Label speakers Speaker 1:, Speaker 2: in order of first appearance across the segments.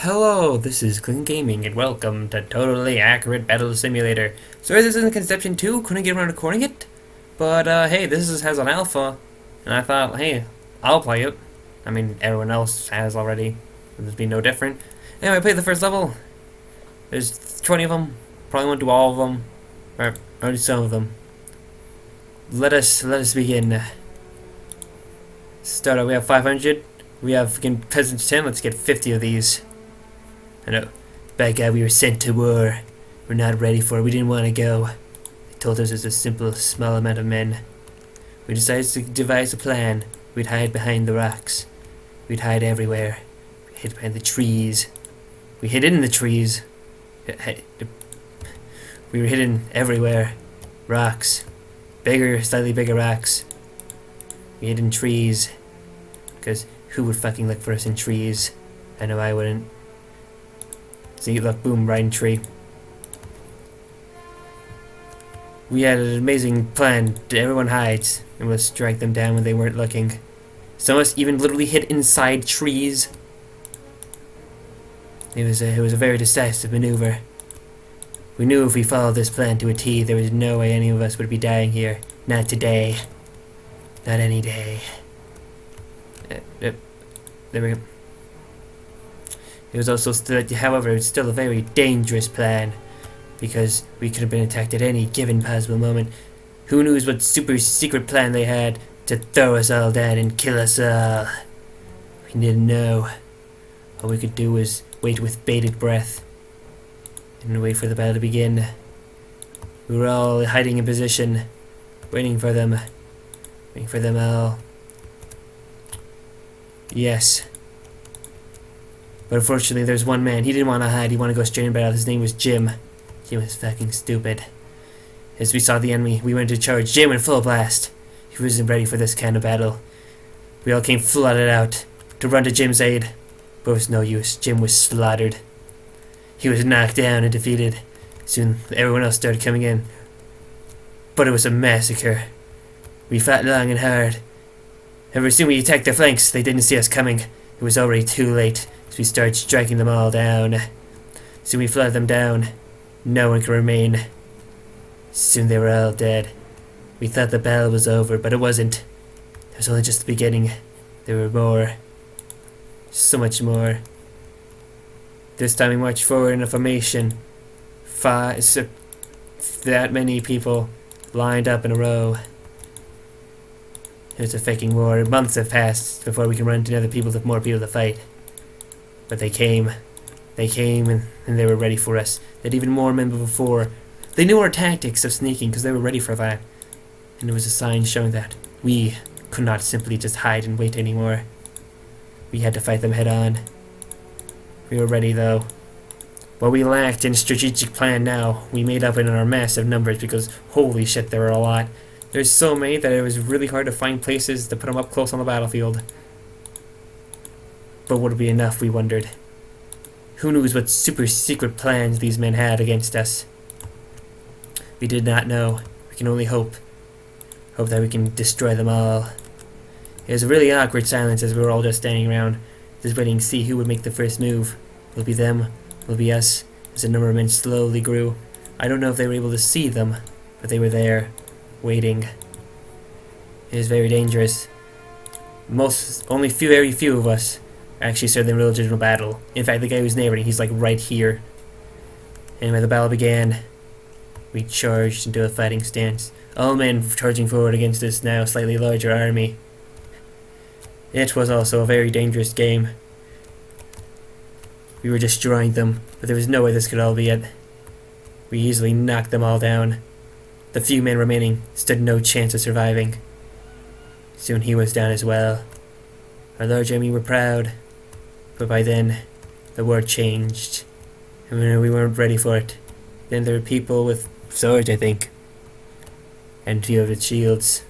Speaker 1: Hello, this is Clean Gaming, and welcome to Totally Accurate Battle Simulator. Sorry this isn't Conception 2, couldn't get around to recording it, but hey, has an alpha, and I thought, hey, I'll play it. I mean, everyone else has already, it'll be no different. Anyway, I played the first level. There's 20 of them, probably won't do all of them, or only some of them. Let us begin. Start out, we have 500, we have freaking Peasants 10, let's get 50 of these. I know. Bad guy, we were sent to war. We're not ready for it. We didn't want to go. They told us it was a simple, small amount of men. We decided to devise a plan. We'd hide behind the rocks. We'd hide everywhere. We'd hid behind the trees. We hid in the trees. We were hidden everywhere. Rocks. Bigger, slightly bigger rocks. We hid in trees. Because who would fucking look for us in trees? I know I wouldn't. See, look, boom, right in tree. We had an amazing plan. Everyone hides, and we'll strike them down when they weren't looking. Some of us even literally hid inside trees. It was a very decisive maneuver. We knew if we followed this plan to a T, there was no way any of us would be dying here. Not today. Not any day. There we go. It was also however, it's still a very dangerous plan, because we could have been attacked at any given possible moment. Who knows what super secret plan they had to throw us all down and kill us all? We didn't know. All we could do was wait with bated breath and wait for the battle to begin. We were all hiding in position, waiting for them all. Yes. But unfortunately, there's one man. He didn't want to hide. He wanted to go straight in battle. His name was Jim. Jim was fucking stupid. As we saw the enemy, we went to charge. Jim in full blast. He wasn't ready for this kind of battle. We all came flooded out to run to Jim's aid. But it was no use. Jim was slaughtered. He was knocked down and defeated. Soon, everyone else started coming in. But it was a massacre. We fought long and hard. However, soon we attacked their flanks. They didn't see us coming. It was already too late. So we started striking them all down. Soon we flooded them down. No one could remain. Soon they were all dead. We thought the battle was over, but it wasn't. It was only just the beginning. There were more. So much more. This time we marched forward in a formation. That many people lined up in a row. It was a faking war. Months have passed before we can run to other people with more people to fight. But they came. They came and they were ready for us. They had even more men before. They knew our tactics of sneaking because they were ready for that. And it was a sign showing that we could not simply just hide and wait anymore. We had to fight them head on. We were ready though. What we lacked in strategic plan now, we made up in our massive numbers because holy shit, there were a lot. There's so many that it was really hard to find places to put them up close on the battlefield. But would it be enough, we wondered. Who knows what super secret plans these men had against us? We did not know. We can only hope. Hope that we can destroy them all. It was a really awkward silence as we were all just standing around, just waiting to see who would make the first move. Will it be them? Will it be us? As the number of men slowly grew. I don't know if they were able to see them, but they were there, waiting. It was very dangerous. Very few of us actually served in a legitimate battle. In fact, the guy who's narrating, he's like right here. And when the battle began, we charged into a fighting stance. All men charging forward against this now slightly larger army. It was also a very dangerous game. We were destroying them, but there was no way this could all be it. We easily knocked them all down. The few men remaining stood no chance of surviving. Soon he was down as well. Our large army were proud, but by then, the war changed, and we weren't ready for it. Then there were people with swords, I think, and few of its shields.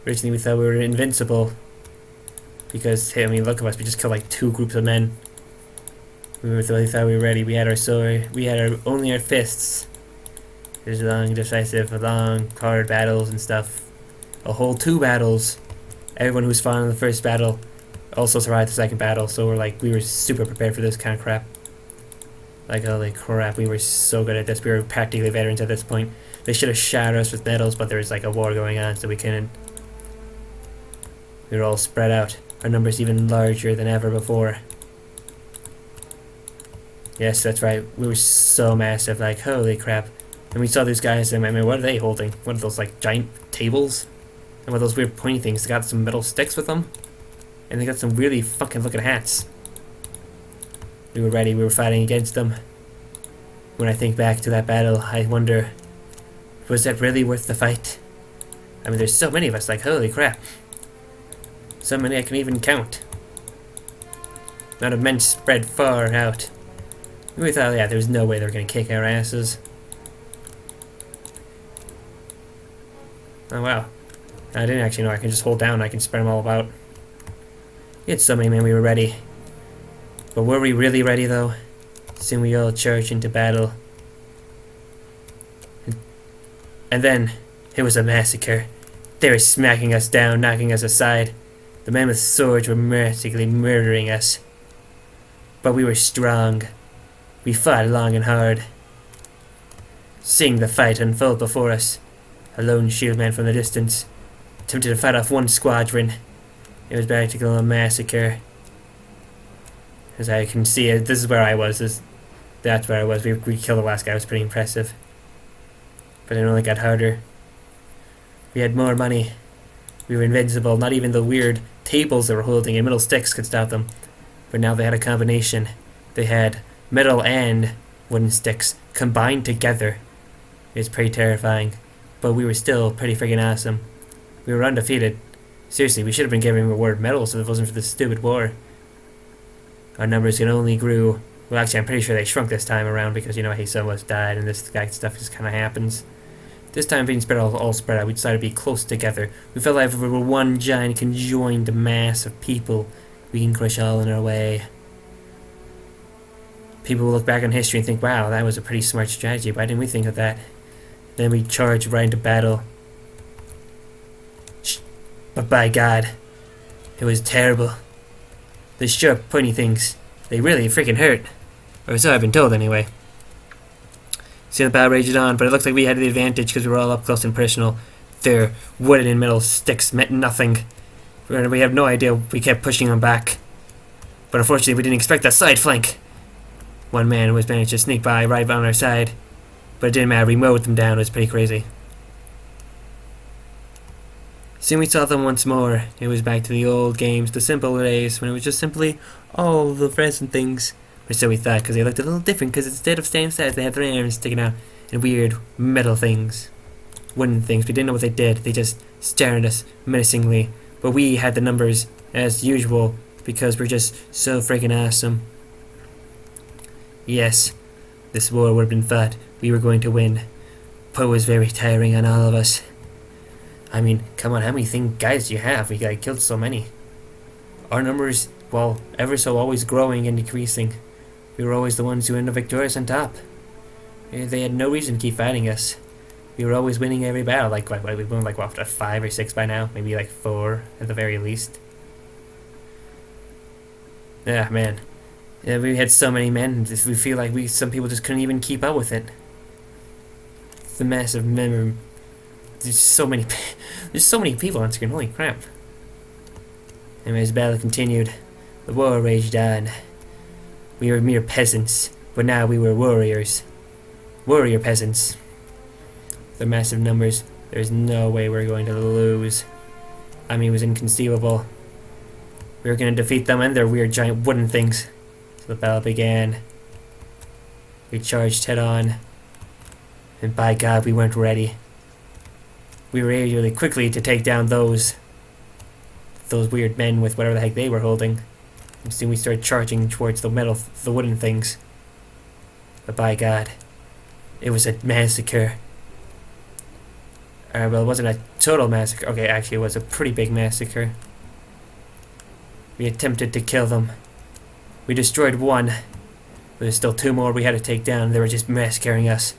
Speaker 1: Originally we thought we were invincible, because, hey, I mean, look at us, we just killed like 2 groups of men. We really thought we were ready. We had our sword, we had only our fists. There's long, decisive, long, hard battles and stuff. A whole 2 battles. Everyone who's fought in the first battle also survived the second battle, so we were super prepared for this kind of crap. Like, holy crap, we were so good at this. We were practically veterans at this point. They should have shot us with medals, but there was like a war going on, so we couldn't. We were all spread out. Our numbers even larger than ever before. Yes, that's right. We were so massive, like, holy crap. And we saw these guys, and I mean, what are they holding? What are those, like, giant tables? And what are those weird pointy things? They got some metal sticks with them? And they got some really fucking looking hats. We were ready, we were fighting against them. When I think back to that battle, I wonder, was that really worth the fight? I mean, there's so many of us, like, holy crap. So many I can even count. Amount of men spread far out. We thought, yeah, there was no way they were gonna kick our asses. Oh wow. I didn't actually know I can just hold down, I can spread them all about. We had so many men, we were ready. But were we really ready though? Soon we all charged into battle. And then, it was a massacre. They were smacking us down, knocking us aside. The men with swords were mercilessly murdering us. But we were strong. We fought long and hard. Seeing the fight unfold before us, a lone shield man from the distance attempted to fight off one squadron. It was practically a massacre. As I can see, this is where I was. That's where I was. We killed the last guy. It was pretty impressive. But it only got harder. We had more money. We were invincible. Not even the weird tables they were holding and metal sticks could stop them. But now they had a combination. They had metal and wooden sticks combined together. It was pretty terrifying. But we were still pretty friggin' awesome. We were undefeated. Seriously, we should have been giving reward medals if it wasn't for this stupid war. Our numbers can only grew. Well, actually, I'm pretty sure they shrunk this time around because, you know, hey, so much died and this guy stuff just kind of happens. This time, being spread all spread out, we decided to be close together. We felt like if we were one giant conjoined mass of people, we can crush all in our way. People will look back on history and think, wow, that was a pretty smart strategy. Why didn't we think of that? Then we charged right into battle. But by God, it was terrible. The sharp, pointy things, they really freaking hurt. Or so I've been told, anyway. See, the battle rages on, but it looks like we had the advantage because we were all up close and personal. Their wooden and metal sticks meant nothing. We have no idea. We kept pushing them back. But unfortunately, we didn't expect that side flank. One man was managed to sneak by right on our side. But it didn't matter. We mowed them down. It was pretty crazy. Soon we saw them once more. It was back to the old games, the simple days, when it was just simply all the present things. Or so we thought, because they looked a little different, because instead of staying sides, they had their arms sticking out, and weird metal things. Wooden things. We didn't know what they did. They just stared at us menacingly. But we had the numbers, as usual, because we're just so freaking awesome. Yes, this war would have been fought. We were going to win. But it was very tiring on all of us. I mean, come on, how many guys do you have? We got killed so many. Our numbers, well, ever so always growing and decreasing. We were always the ones who ended up victorious on top. They had no reason to keep fighting us. We were always winning every battle. We've won what, 5 or 6 by now? Maybe like 4 at the very least. Yeah, man. Yeah, we had so many men. We feel like some people just couldn't even keep up with it. The massive memory. There's so many people on screen. Holy crap. Anyways, the battle continued. The war raged on. We were mere peasants, but now we were warriors. Warrior peasants. The massive numbers. There's no way we're going to lose. I mean, it was inconceivable. We were going to defeat them and their weird giant wooden things. So the battle began. We charged head on. And by God, we weren't ready. We were able really quickly to take down those weird men with whatever the heck they were holding. And soon we started charging towards the wooden things. But by God, it was a massacre. Well, it wasn't a total massacre. Okay, actually, it was a pretty big massacre. We attempted to kill them. We destroyed one. But there's still 2 more we had to take down. They were just massacring us.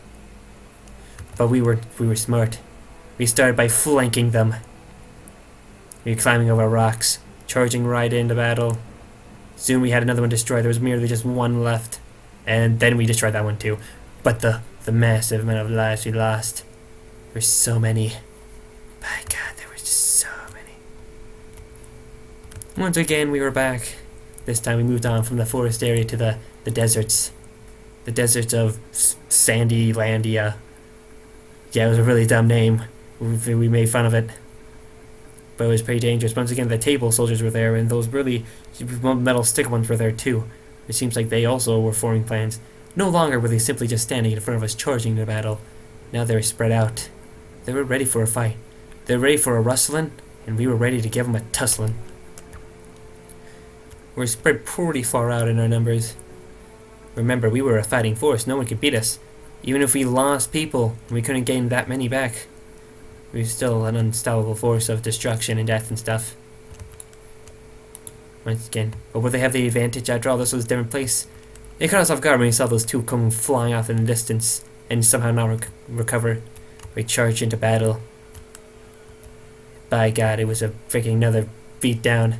Speaker 1: But we were smart. We started by flanking them. We were climbing over rocks, charging right into battle. Soon we had another one destroyed. There was merely just one left. And then we destroyed that one too. But the massive amount of lives we lost. There were so many. My God, there were just so many. Once again, we were back. This time we moved on from the forest area to the deserts. The deserts of Sandy Landia. Yeah, it was a really dumb name. We made fun of it. But it was pretty dangerous. Once again, the table soldiers were there, and those really metal stick ones were there too. It seems like they also were forming plans. No longer were they simply just standing in front of us charging the battle. Now they were spread out. They were ready for a fight. They were ready for a rustling, and we were ready to give them a tussling. We're spread pretty far out in our numbers. Remember, we were a fighting force. No one could beat us. Even if we lost people, and we couldn't gain that many back. We were still an unstoppable force of destruction and death and stuff. Once again. But would they have the advantage after all? This was a different place. It caught us off guard when we saw those two come flying off in the distance and somehow not recover. We charged into battle. By God, it was a freaking another beat down.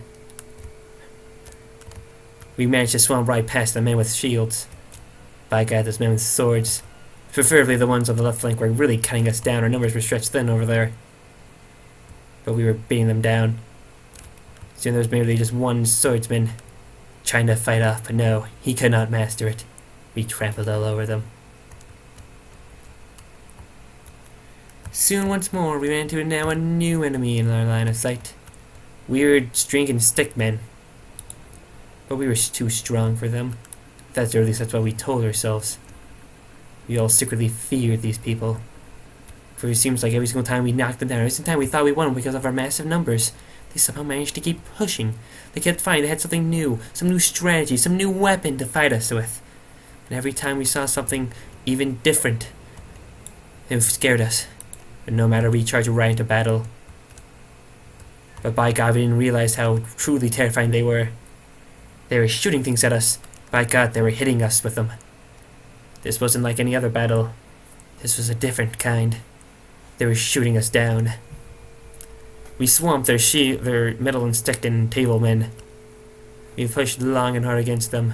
Speaker 1: We managed to swim right past the men with shields. By God, those men with swords. Preferably the ones on the left flank were really cutting us down. Our numbers were stretched thin over there. But we were beating them down. Soon there was merely just one swordsman trying to fight off, but no, he could not master it. We trampled all over them. Soon once more we ran into now a new enemy in our line of sight. Weird string and stick men. But we were too strong for them. Or at least that's what we told ourselves. We all secretly feared these people. For it seems like every single time we knocked them down, every single time we thought we won because of our massive numbers, they somehow managed to keep pushing. They kept fighting. They had something new, some new strategy, some new weapon to fight us with. And every time we saw something even different, it scared us. But no matter, we charged right into battle. But by God, we didn't realize how truly terrifying they were. They were shooting things at us. By God, they were hitting us with them. This wasn't like any other battle. This was a different kind. They were shooting us down. We swamped their metal and stick and table men. We pushed long and hard against them.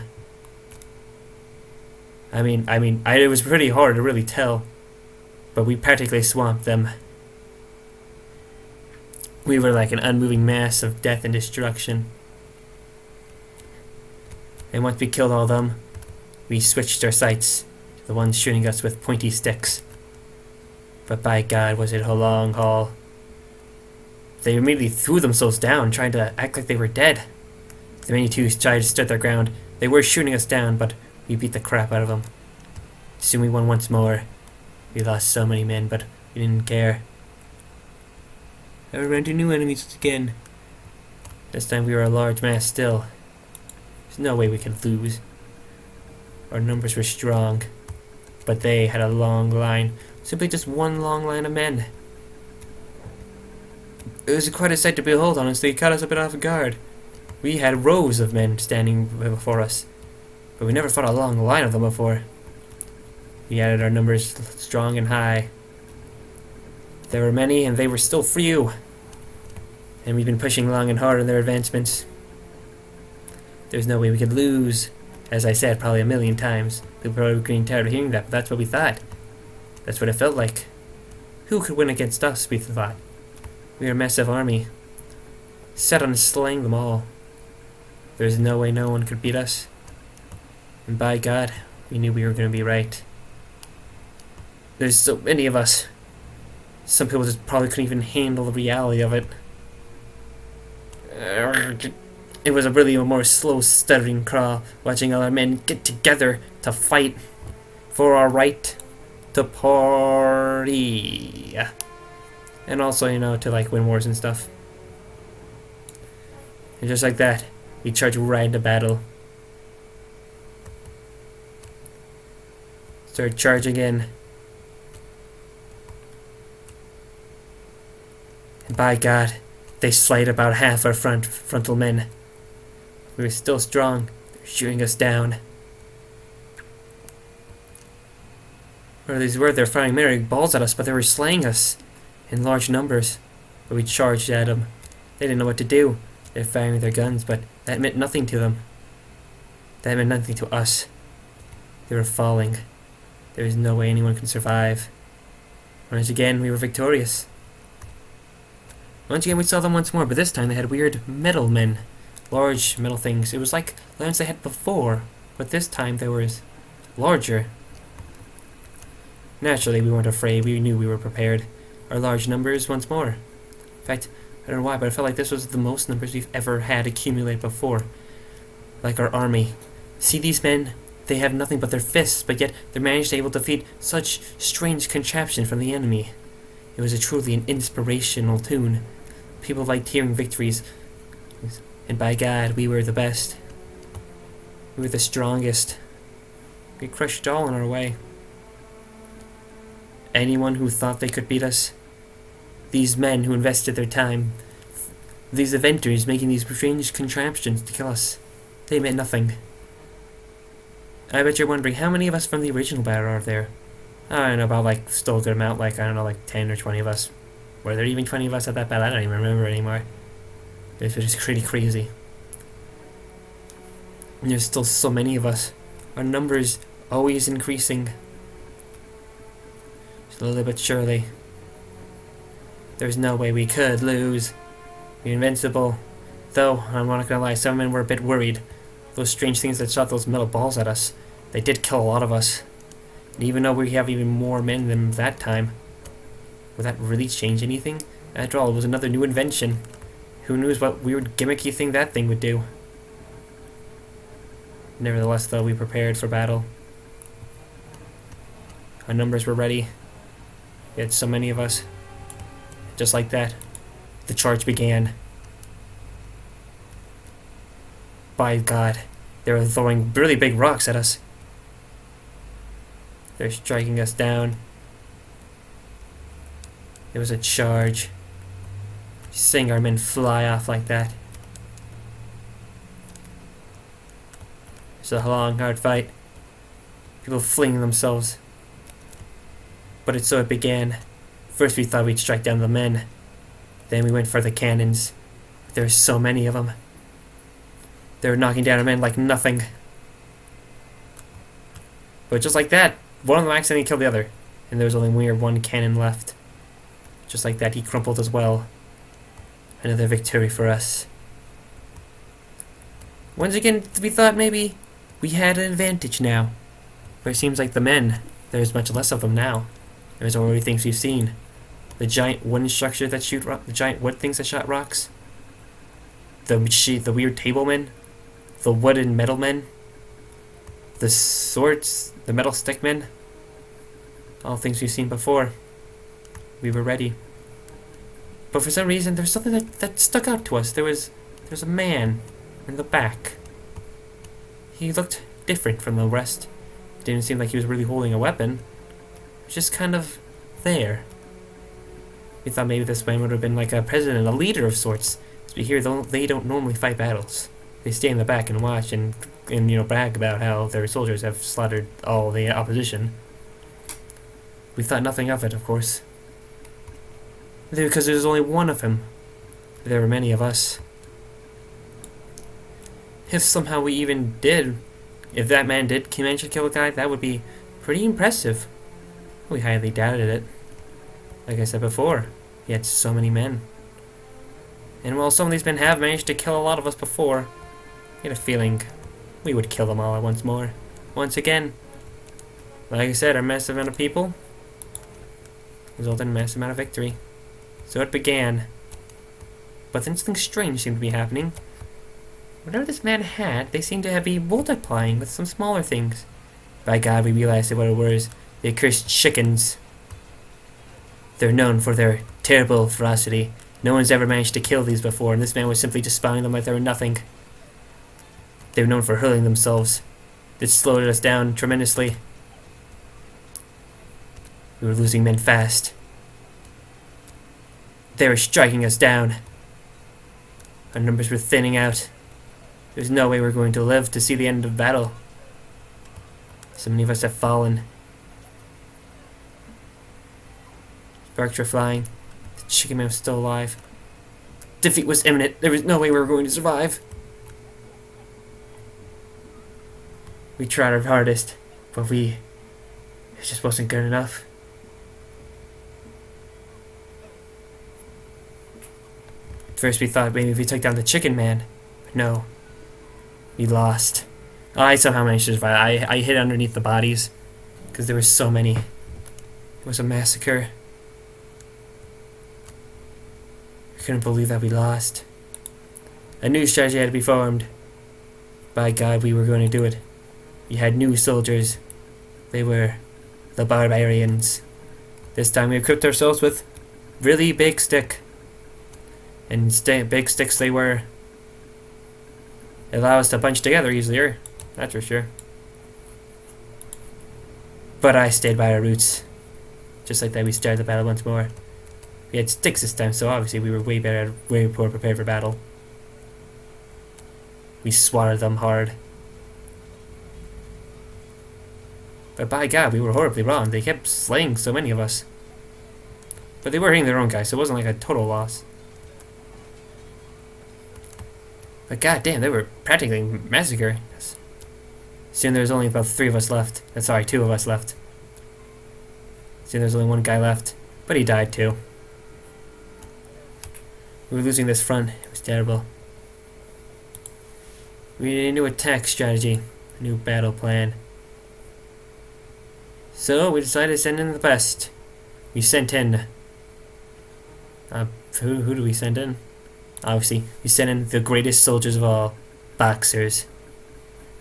Speaker 1: It was pretty hard to really tell. But we practically swamped them. We were like an unmoving mass of death and destruction. And once we killed all of them, we switched our sights to the ones shooting us with pointy sticks. But by God, was it a long haul. They immediately threw themselves down, trying to act like they were dead. The many two tried to stood their ground. They were shooting us down, but we beat the crap out of them. Soon we won once more. We lost so many men, but we didn't care. I ran into new enemies again. This time we were a large mass still. There's no way we could lose. Our numbers were strong, but they had a long line. Simply just one long line of men. It was quite a sight to behold, honestly. It caught us a bit off guard. We had rows of men standing before us, but we never fought a long line of them before. We added our numbers strong and high. There were many, and they were still few. And we've been pushing long and hard in their advancements. There's no way we could lose. As I said probably a million times. People probably were getting tired of hearing that, but that's what we thought. That's what it felt like. Who could win against us, we thought. We were a massive army, set on slaying them all. There's no way no one could beat us. And by God, we knew we were going to be right. There's so many of us. Some people just probably couldn't even handle the reality of it. It was a really more slow, stuttering crawl, watching all our men get together to fight for our right to party. And also, to like win wars and stuff. And just like that, we charge right into battle. Start charging in. And by God, they slayed about half our frontal men. We were still strong. They were shooting us down. Or these were, they're firing merry balls at us, but they were slaying us in large numbers. But we charged at them. They didn't know what to do. They're firing their guns, but that meant nothing to them. That meant nothing to us. They were falling. There was no way anyone could survive. Once again, we were victorious. Once again, we saw them once more, but this time they had weird metal men. Large metal things. It was like the ones they had before, but this time they were larger. Naturally, we weren't afraid. We knew we were prepared. Our large numbers once more. In fact, I don't know why, but I felt like this was the most numbers we've ever had accumulate before. Like our army. See these men? They have nothing but their fists, but yet they're managed to able to defeat such strange contraption from the enemy. It was truly an inspirational tune. People liked hearing victories, and by God, we were the best. We were the strongest. We crushed it all in our way. Anyone who thought they could beat us, these men who invested their time, these inventors making these strange contraptions to kill us, they meant nothing. I bet you're wondering, how many of us from the original battle are there? I don't know, about like, still a good amount, like, I don't know, like 10 or 20 of us. Were there even 20 of us at that battle? I don't even remember anymore. It was just pretty crazy. And there's still so many of us. Our numbers always increasing. Slowly but surely. There's no way we could lose. We're invincible. Though, I'm not gonna lie, some men were a bit worried. Those strange things that shot those metal balls at us, they did kill a lot of us. And even though we have even more men than that time, would that really change anything? After all, it was another new invention. Who knows what weird gimmicky thing that thing would do? Nevertheless, though, we prepared for battle. Our numbers were ready. We had so many of us. Just like that, the charge began. By God, they were throwing really big rocks at us. They're striking us down. It was a charge. Seeing our men fly off like that. It's a long, hard fight. People fleeing themselves. But so it began. First we thought we'd strike down the men. Then we went for the cannons. There were so many of them. They were knocking down our men like nothing. But just like that, one of them accidentally killed the other. And there was only one cannon left. Just like that, he crumpled as well. Another victory for us. Once again, we thought maybe we had an advantage now. But it seems like the men, there's much less of them now. There's already things we've seen. The giant wooden structure that shoot the giant wood things that shot rocks. The weird table men. The wooden metal men. The swords, the metal stick men. All things we've seen before. We were ready. But for some reason, there was something that stuck out to us. There was a man in the back. He looked different from the rest. It didn't seem like he was really holding a weapon. He was just kind of there. We thought maybe this man would have been like a president, a leader of sorts. As we hear, they don't normally fight battles. They stay in the back and watch and brag about how their soldiers have slaughtered all the opposition. We thought nothing of it, of course. Because there's only one of him. There were many of us. If somehow we even did, if that man did manage to kill a guy, that would be pretty impressive. We highly doubted it. Like I said before, he had so many men. And while some of these men have managed to kill a lot of us before, I had a feeling we would kill them all at once more. Once again. Like I said, our massive amount of people resulted in a massive amount of victory. So it began. But then something strange seemed to be happening. Whatever this man had, they seemed to be multiplying with some smaller things. By God, we realized what it was. The accursed chickens. They're known for their terrible ferocity. No one's ever managed to kill these before, and this man was simply just spawning them like they were nothing. They were known for hurling themselves. This slowed us down tremendously. We were losing men fast. They were striking us down. Our numbers were thinning out. There's no way we're going to live to see the end of battle. So many of us have fallen. Sparks were flying. The chicken man was still alive. Defeat was imminent. There was no way we were going to survive. We tried our hardest, but it just wasn't good enough. First we thought maybe if we took down the chicken man, but no. We lost. I somehow managed to survive. I hid underneath the bodies, because there were so many. It was a massacre. I couldn't believe that we lost. A new strategy had to be formed. By God, we were going to do it. We had new soldiers. They were the barbarians. This time we equipped ourselves with really big stick. And big sticks they were. It allowed us to punch together easier. That's for sure. But I stayed by our roots. Just like that, we started the battle once more. We had sticks this time, so obviously we were way more prepared for battle. We swatted them hard. But by God, we were horribly wrong. They kept slaying so many of us. But they were hitting their own guys, so it wasn't like a total loss. But god damn, they were practically massacring us. Soon there was only about 3 of us left. Sorry, 2 of us left. Soon there was only 1 guy left. But he died too. We were losing this front. It was terrible. We needed a new attack strategy. A new battle plan. So we decided to send in the best. We sent in... who do we send in? Obviously, we sent in the greatest soldiers of all. Boxers.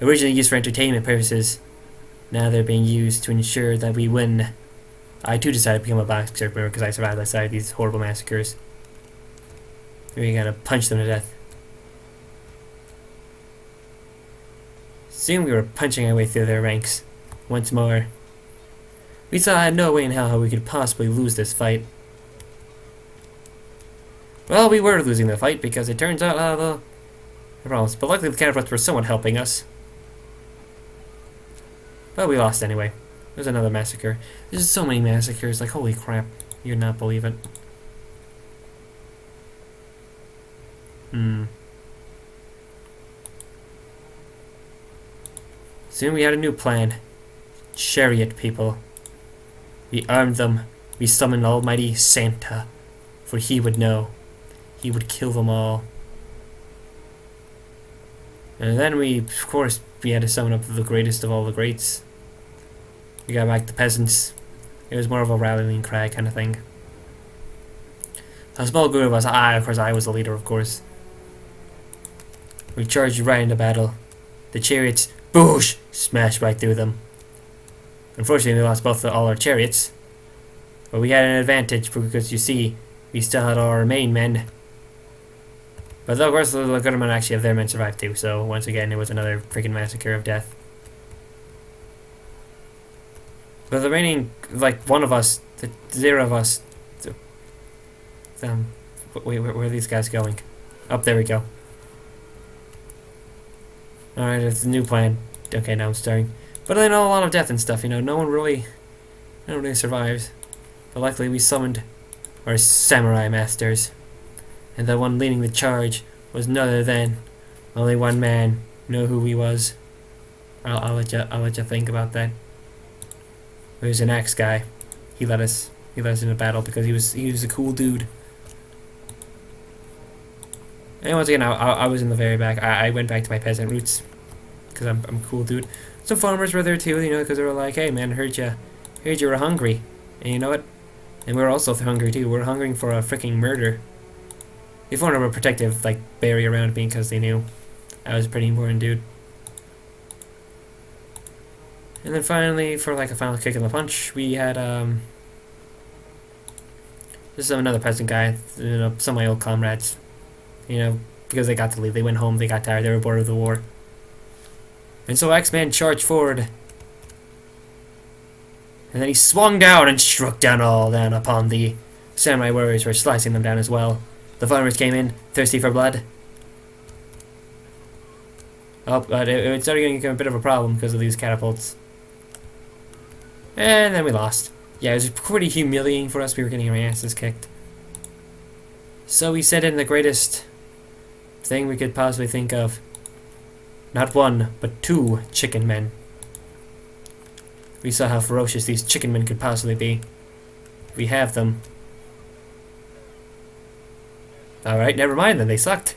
Speaker 1: Originally used for entertainment purposes. Now they're being used to ensure that we win. I too decided to become a boxer because I survived outside these horrible massacres. We gotta punch them to death. Soon we were punching our way through their ranks. Once more. We saw I had no way in hell how we could possibly lose this fight. Well, we were losing the fight because it turns out the problems. But luckily the catapults were somewhat helping us. But we lost anyway. There's another massacre. There's so many massacres, like holy crap. You'd not believe it. Soon we had a new plan. Chariot people. We armed them. We summoned Almighty Santa. For he would know. He would kill them all. And then of course, we had to summon up the greatest of all the greats. We got back the peasants. It was more of a rallying cry kind of thing. A small group of us, of course I was the leader, of course. We charged right into battle. The chariots, boosh, smashed right through them. Unfortunately, we lost all our chariots. But we had an advantage because, you see, we still had all our main men. But of course, the good amount actually of their men survived too, so once again, it was another freaking massacre of death. But the remaining, like, 1 of us, the 0 of us, wait, where are these guys going? Up, there we go. Alright, it's a new plan. Okay, now I'm starting. But I know a lot of death and stuff, you know, no one really survives. But luckily we summoned our samurai masters. And the one leading the charge was none other than only one man. You know who he was? I'll let you think about that. He was an axe guy. He led us into battle because he was a cool dude. And once again, I was in the very back. I went back to my peasant roots because I'm a cool dude. Some farmers were there too, you know, because they were like, "Hey man, heard you were hungry," and you know what? And we were also hungry too. We were hungering for a freaking murder. They formed a protective like barrier around me because they knew I was a pretty important dude. And then finally, for like a final kick in the punch, we had this is another peasant guy, you know, some of my old comrades, you know, because they got to leave. They went home. They got tired. They were bored of the war. And so X-Man charged forward. And then he swung down and struck down upon the samurai warriors, who were slicing them down as well. The farmers came in, thirsty for blood. Oh, but it started getting a bit of a problem because of these catapults. And then we lost. Yeah, it was pretty humiliating for us. We were getting our asses kicked. So we sent in the greatest thing we could possibly think of. Not one, but 2 chicken men. We saw how ferocious these chicken men could possibly be. We have them. Alright, never mind then, they sucked.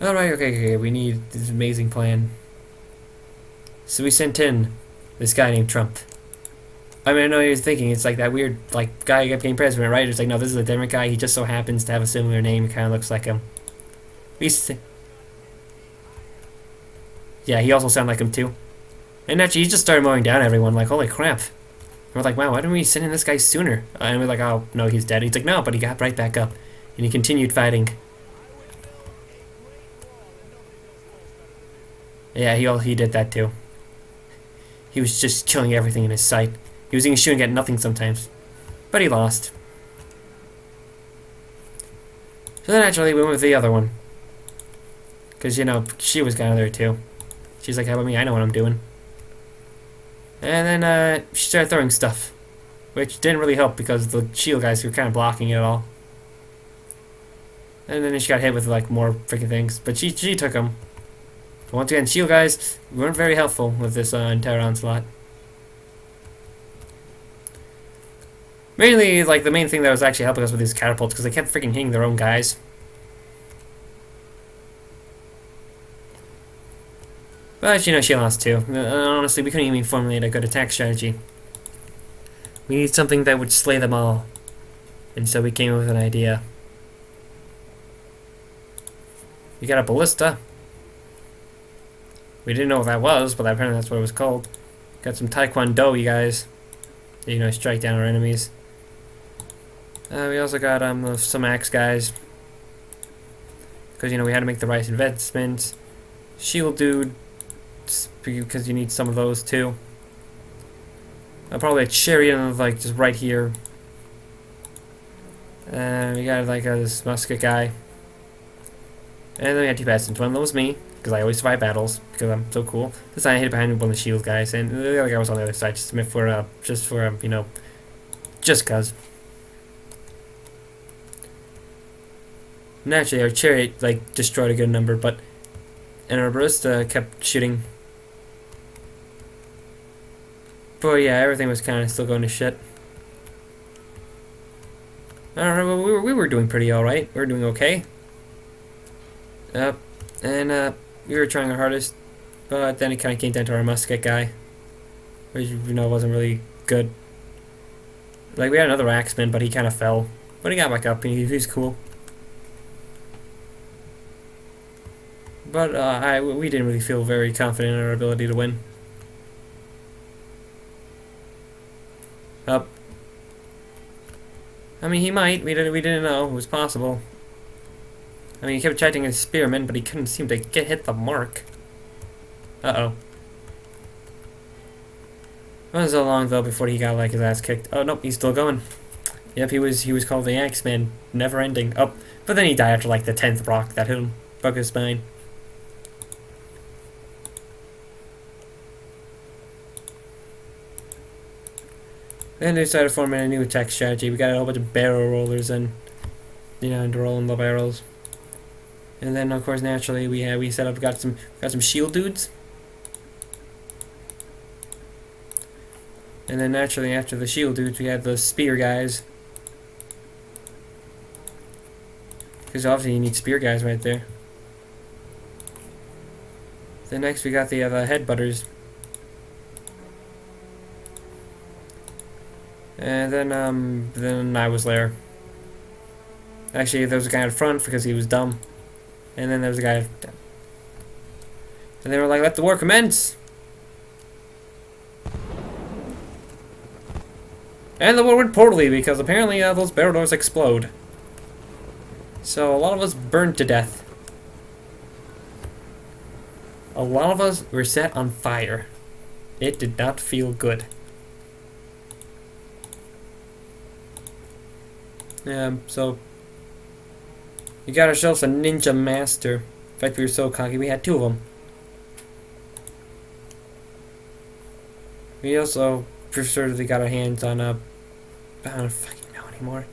Speaker 1: Alright, okay, we need this amazing plan. So we sent in this guy named Trump. I mean, I know you're thinking it's like that weird, like, guy who kept getting president, right? It's like, no, this is a different guy. He just so happens to have a similar name. Kind of looks like him. Yeah, he also sounded like him too. And actually, he just started mowing down everyone. Like, holy crap! And we're like, wow, why didn't we send in this guy sooner? And we're like, oh no, he's dead. He's like, no, but he got right back up, and he continued fighting. Yeah, he did that too. He was just killing everything in his sight. He was even shooting at nothing sometimes. But he lost. So then naturally we went with the other one. Because, you know, she was kind of there too. She's like, how about me? I know what I'm doing. And then she started throwing stuff. Which didn't really help because the shield guys were kind of blocking it all. And then she got hit with like more freaking things. But she took them. Once again, shield guys weren't very helpful with this entire onslaught. Mainly, like, the main thing that was actually helping us with these catapults, because they kept freaking hitting their own guys. But, you know, she lost too. Honestly, we couldn't even formulate a good attack strategy. We need something that would slay them all. And so we came up with an idea. We got a ballista. We didn't know what that was, but apparently that's what it was called. Got some taekwondo, you guys. You know, strike down our enemies. We also got some axe guys. Because, you know, we had to make the right investments. Shield dude. Because you need some of those too. Probably a chariot, like, just right here. We got, like, this musket guy. And then we had 2 peasants. One of them was me, because I always survive battles, because I'm so cool. This time I hid behind one of the shield guys, and the other guy was on the other side, just for you know, just cause. Naturally, our chariot, like, destroyed a good number, and our ballista kept shooting. But yeah, everything was kind of still going to shit. I don't know, we were doing pretty alright. We were doing okay. And we were trying our hardest, but then it kind of came down to our musket guy, which, you know, wasn't really good. Like, we had another axeman, but he kind of fell. But he got back up, and he was cool. But we didn't really feel very confident in our ability to win. I mean, he might. We didn't know. It was possible. I mean, he kept charging his spearmen, but he couldn't seem to hit the mark. Uh-oh. It wasn't so long, though, before he got, like, his ass kicked. Oh, nope, he's still going. Yep, he was called the Axeman. Never ending. Oh, but then he died after, like, the 10th rock that hit him. Broke his spine. Then they started forming a new attack strategy. We got a whole bunch of barrel rollers and, you know, and rolling the barrels. And then, of course, naturally, we set up, got some shield dudes. And then, naturally, after the shield dudes, we had the spear guys. Because obviously you need spear guys right there. Then next we got the headbutters. And then I was there. Actually, there was a guy in front because he was dumb. And then there was a guy... And they were like, let the war commence! And the war went poorly because apparently those barrel doors explode. So a lot of us burned to death. A lot of us were set on fire. It did not feel good. So we got ourselves a ninja master. In fact, we were so cocky, we had 2 of them. We also pretty sure they got our hands on I don't fucking know anymore.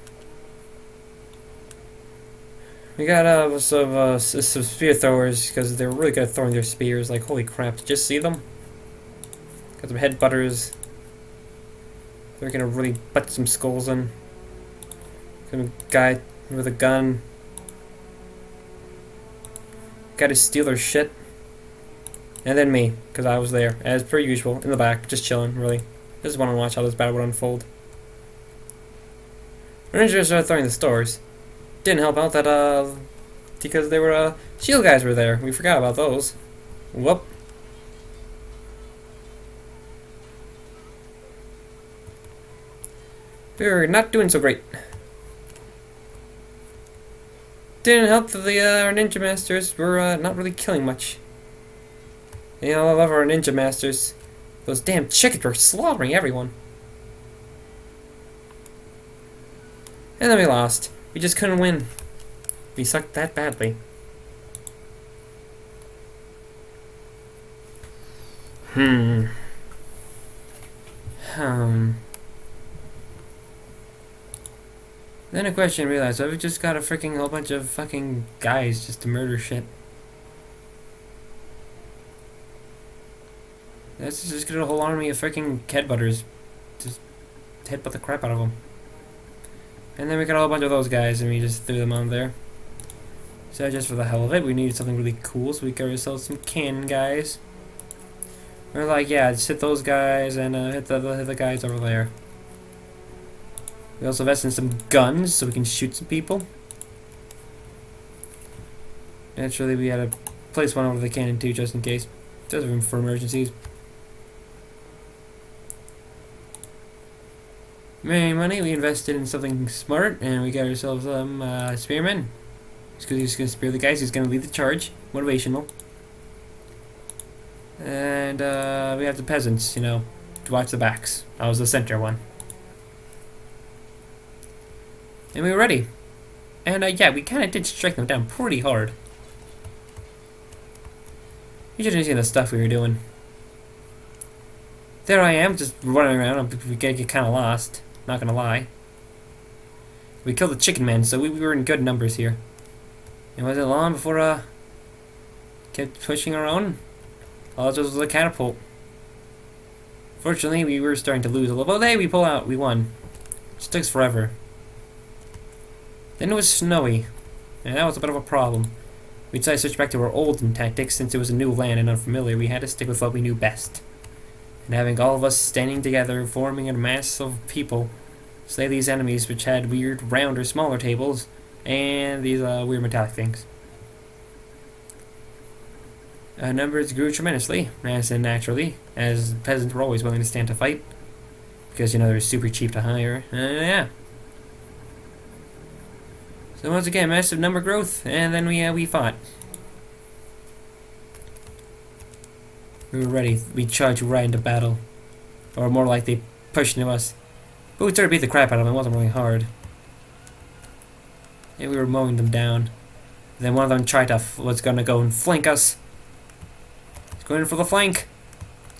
Speaker 1: We got some spear throwers because they're really good at throwing their spears. Like, holy crap, did you just see them? Got some headbutters. They're gonna really butt some skulls in. Some guy with a gun. Got to steal their shit. And then me, because I was there, as per usual, in the back, just chilling, really. Just want to watch how this battle would unfold. Rangers started throwing the stores. Didn't help out that, because they were, shield guys were there. We forgot about those. Whoop. We were not doing so great. Didn't help that our ninja masters were, not really killing much. You know, I love our ninja masters. Those damn chickens were slaughtering everyone. And then we lost. We just couldn't win. We sucked that badly. Then a question I realized, I've just got a freaking whole bunch of fucking guys just to murder shit. Let's just get a whole army of freaking headbutters. Just headbutt the crap out of them. And then we got a whole bunch of those guys and we just threw them on there. So just for the hell of it, we needed something really cool, so we got ourselves some cannon guys. We're like, yeah, just hit those guys and hit the guys over there. We also invest in some guns so we can shoot some people. Naturally, we had to place one over the cannon too, just in case. There's room for emergencies. Many money we invested in something smart, and we got ourselves some spearmen. Just because he's gonna spear the guys, he's gonna lead the charge. Motivational. And we have the peasants, you know, to watch the backs. I was the center one. And we were ready. And yeah, we kind of did strike them down pretty hard. You should have seen the stuff we were doing. There I am, just running around. We get kind of lost. Not gonna lie. We killed the chicken men, so we were in good numbers here. And wasn't long before kept pushing our own. All it was a catapult. Fortunately, we were starting to lose a little. But hey, we pull out. We won. It just took forever. Then it was snowy, and that was a bit of a problem. We decided to switch back to our olden tactics since it was a new land and unfamiliar. We had to stick with what we knew best. And having all of us standing together, forming a mass of people, slay these enemies which had weird round or smaller tables, and these weird metallic things. Numbers grew tremendously, as in naturally, as peasants were always willing to stand to fight. Because, you know, they're super cheap to hire. Yeah. So once again, massive number growth, and then we fought. We were ready. We charged right into battle. Or more like they pushed into us. But we started to beat the crap out of them. It wasn't really hard. And we were mowing them down. And then one of them tried to was gonna go and flank us. He's going in for the flank.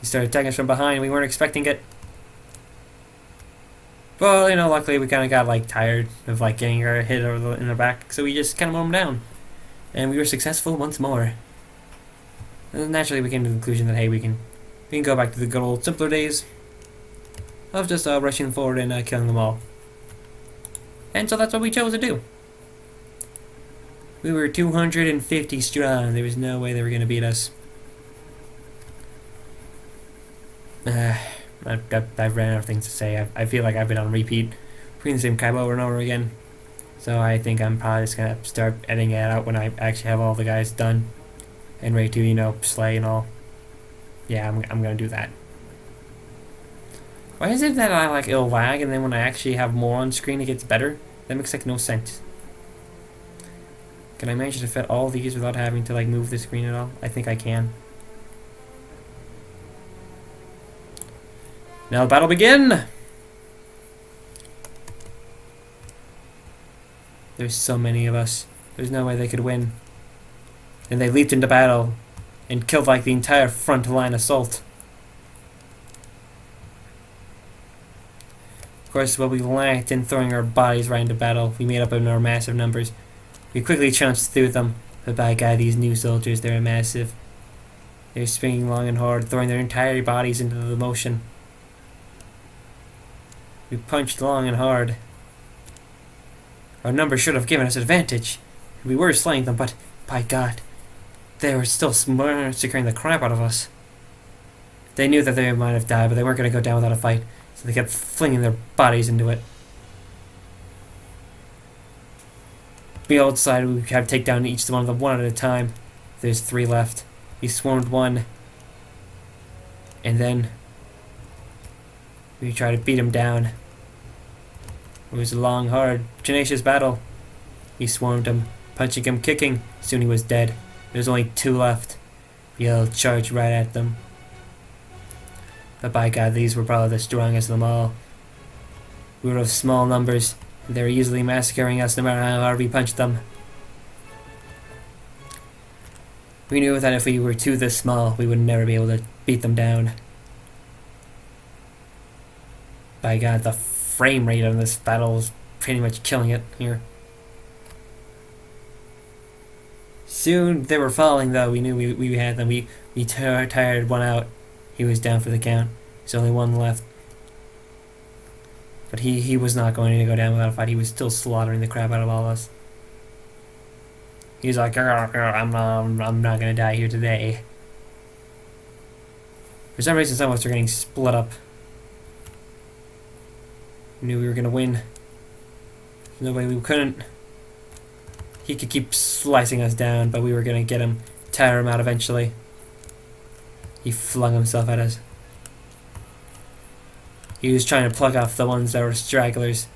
Speaker 1: He started attacking us from behind. We weren't expecting it. Well, you know, luckily we kind of got like tired of like getting our hit over in the back, so we just kind of mowed them down, and we were successful once more. And naturally, we came to the conclusion that hey, we can go back to the good old simpler days of just rushing forward and killing them all. And so that's what we chose to do. We were 250 strong. There was no way they were going to beat us. I've ran out of things to say. I feel like I've been on repeat, reading the same crap over and over again. So I think I'm probably just gonna start editing it out when I actually have all the guys done and ready to, you know, slay and all. Yeah, I'm gonna do that. Why is it that I like it'll lag and then when I actually have more on screen it gets better? That makes like no sense. Can I manage to fit all these without having to like move the screen at all? I think I can. Now the battle begin! There's so many of us. There's no way they could win. And they leaped into battle and killed like the entire front line assault. Of course, while we lacked in throwing our bodies right into battle, we made up in our massive numbers. We quickly trounced through them, but by God, these new soldiers, they're massive. They're swinging long and hard, throwing their entire bodies into the motion. We punched long and hard. Our numbers should have given us advantage. We were slaying them, but by God, they were still massacring the crap out of us. They knew that they might have died, but they weren't going to go down without a fight, so they kept flinging their bodies into it. We all decided we would have to take down each one of them one at a time. There's 3 left. We swarmed one, and then we tried to beat him down. It was a long, hard, tenacious battle. We swarmed him, punching him, kicking. Soon he was dead. There's only 2 left. We all charged right at them. But by God, these were probably the strongest of them all. We were of small numbers, and they were easily massacring us no matter how hard we punched them. We knew that if we were this small, we would never be able to beat them down. By God, the frame rate on this battle is pretty much killing it here. Soon they were falling, though. We knew we had them. We tired one out. He was down for the count. There's only 1 left. But he was not going to go down without a fight. He was still slaughtering the crap out of all of us. He's like, I'm not gonna die here today. For some reason, some of us are getting split up. We knew we were gonna win. No way we couldn't. He could keep slicing us down, but we were gonna get him, tire him out eventually. He flung himself at us. He was trying to pluck off the ones that were stragglers.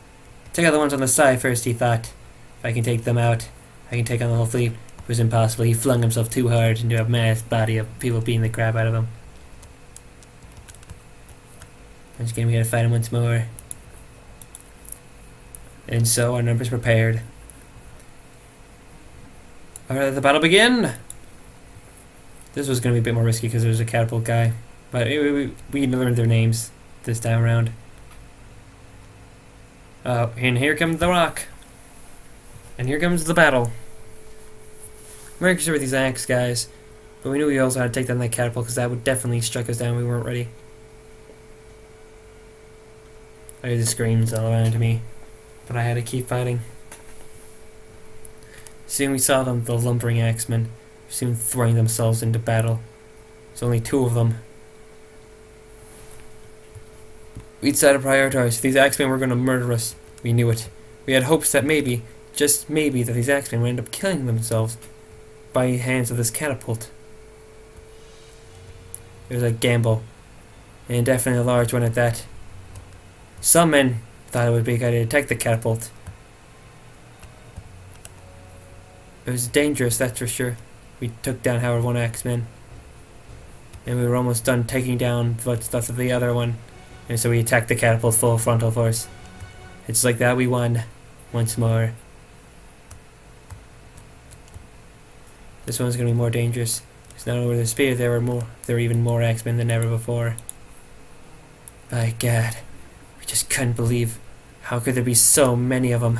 Speaker 1: Take out the ones on the side first, he thought. If I can take them out, I can take on the whole fleet. It was impossible. He flung himself too hard into a mass body of people beating the crap out of him. Once again, we gotta fight him once more. And so our numbers prepared. Alright, let the battle begin! This was gonna be a bit more risky because there was a catapult guy. But we learned their names this time around. And here comes the rock. And here comes the battle. We weren't sure with these axe guys, but we knew we also had to take down that catapult because that would definitely strike us down. We weren't ready. I heard the screams all around me, but I had to keep fighting. Soon we saw them, the lumbering axemen, soon throwing themselves into battle. There's only 2 of them. We decided to prioritize. These axemen were going to murder us. We knew it. We had hopes that maybe, just maybe, that these axemen would end up killing themselves by hands of this catapult. It was a gamble, and definitely a large one at that. Some men thought it would be a good idea to take the catapult. It was dangerous, that's for sure. We took down Howard 1 axeman, and we were almost done taking down what's left of the other one, and so we attacked the catapult full frontal force. It's like that we won once more. This one's gonna be more dangerous. Because not only were there spears, there were even more axemen than ever before. By God, we just couldn't believe how could there be so many of them.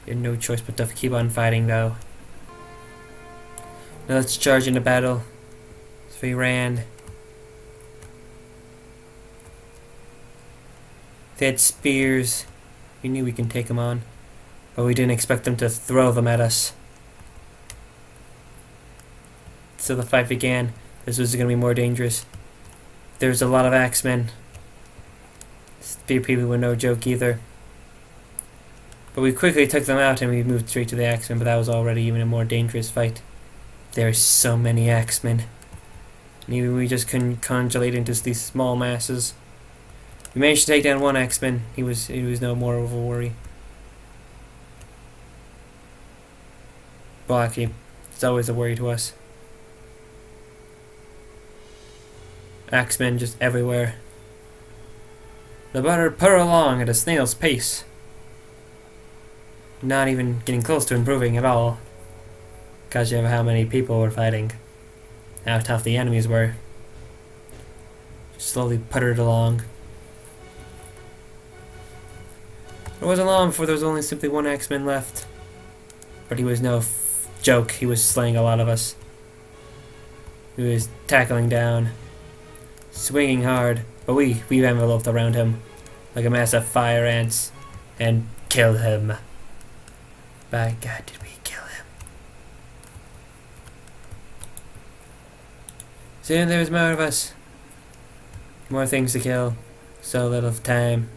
Speaker 1: We had no choice but to keep on fighting, though. Now let's charge into battle. So we ran. They had spears. We knew we can take them on, but we didn't expect them to throw them at us. So the fight began. This was going to be more dangerous. There was a lot of axemen. Spear people were no joke either. But we quickly took them out and we moved straight to the axemen, but that was already even a more dangerous fight. There are so many axemen. And even we just couldn't congelate into these small masses. We managed to take down 1 axeman. He was no more of a worry. Well, actually, it's always a worry to us. Axemen just everywhere. The battle purr along at a snail's pace. Not even getting close to improving at all. Because of how many people were fighting. How tough the enemies were. Just slowly puttered along. It wasn't long before there was only simply one X-Men left. But he was no joke. He was slaying a lot of us. He was tackling down, swinging hard, but we enveloped around him like a mass of fire ants and killed him. By God, did we kill him. Soon there was more of us. More things to kill. So little time.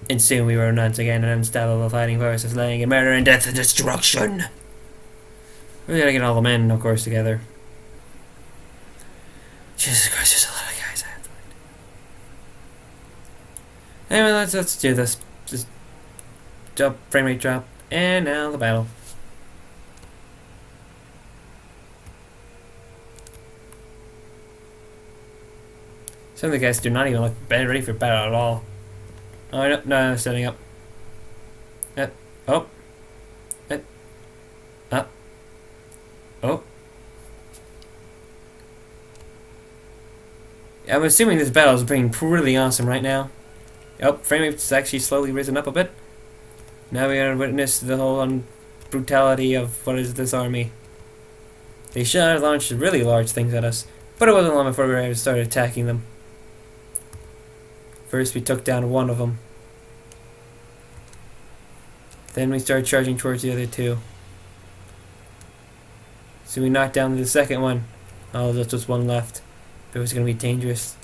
Speaker 1: And soon we were once again an unstoppable fighting force of slaying and murder and death and destruction. We gotta get all the men, of course, together. Jesus Christ, there's a lot of guys I have to find. Anyway, let's do this. Just jump, frame rate drop, and now the battle. Some of the guys do not even look ready for battle at all. Oh no, setting up. Oh. Up. Oh. I'm assuming this battle is being pretty awesome right now. Oh, frame rate's actually slowly risen up a bit. Now we are witness the whole brutality of what is this army. They should have launched really large things at us, but it wasn't long before we were able to start attacking them. First we took down one of them. Then we started charging towards the other two. So we knocked down the second one. Oh, there's just one left. It was going to be dangerous.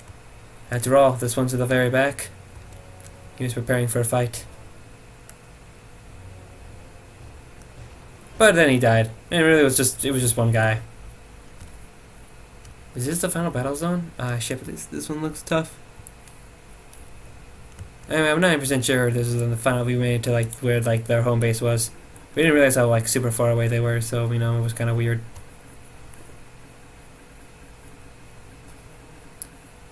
Speaker 1: After all, this one's at the very back. He was preparing for a fight. But then he died. And it really was just one guy. Is this the final battle zone? Ah, shit, but this one looks tough. Anyway, I'm 9% sure this is the final we made to like where like their home base was. We didn't realize how like super far away they were, so you know it was kind of weird.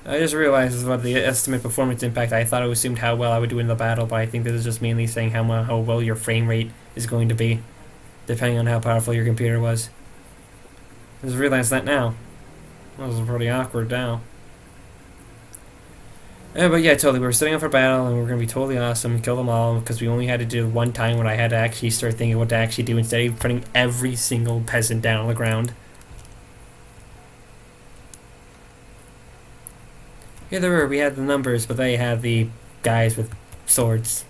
Speaker 1: I just realized what the estimate performance impact. I thought it assumed how well I would do in the battle, but I think this is just mainly saying how well your frame rate is going to be, depending on how powerful your computer was. I just realized that now. That was pretty awkward now. But yeah, totally. We were setting up for battle, and we were going to be totally awesome, kill them all, because we only had to do one time when I had to actually start thinking what to actually do instead of putting every single peasant down on the ground. Yeah, there were. We had the numbers, but they had the guys with swords.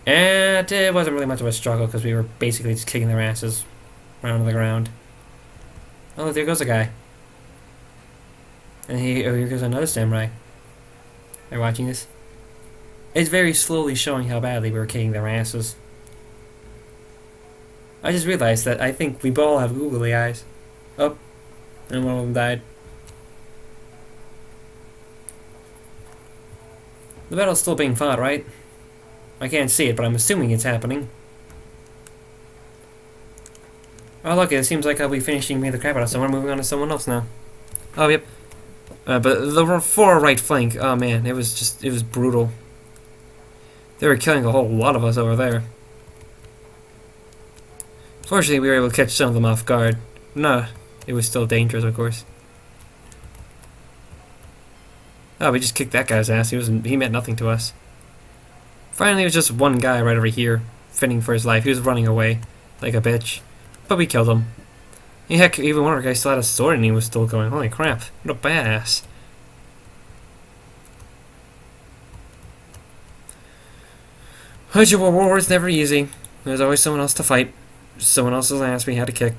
Speaker 1: And it wasn't really much of a struggle, because we were basically just kicking their asses around the ground. Oh, there goes a guy. And here goes another samurai. Are you watching this? It's very slowly showing how badly we were kicking their asses. I just realized that I think we all have googly eyes. Oh, and one of them died. The battle's still being fought, right? I can't see it, but I'm assuming it's happening. Oh look, it seems like I'll be finishing me the crap out of someone, moving on to someone else now. Oh, yep. But the far right flank, oh man, it was brutal. They were killing a whole lot of us over there. Fortunately, we were able to catch some of them off guard. No, it was still dangerous, of course. Oh, we just kicked that guy's ass. He meant nothing to us. Finally, it was just one guy right over here, fending for his life. He was running away like a bitch, but we killed him. Heck, even one of our guys still had a sword and he was still going. Holy crap, what a badass. War is never easy. There's always someone else to fight. Someone else's ass we had to kick.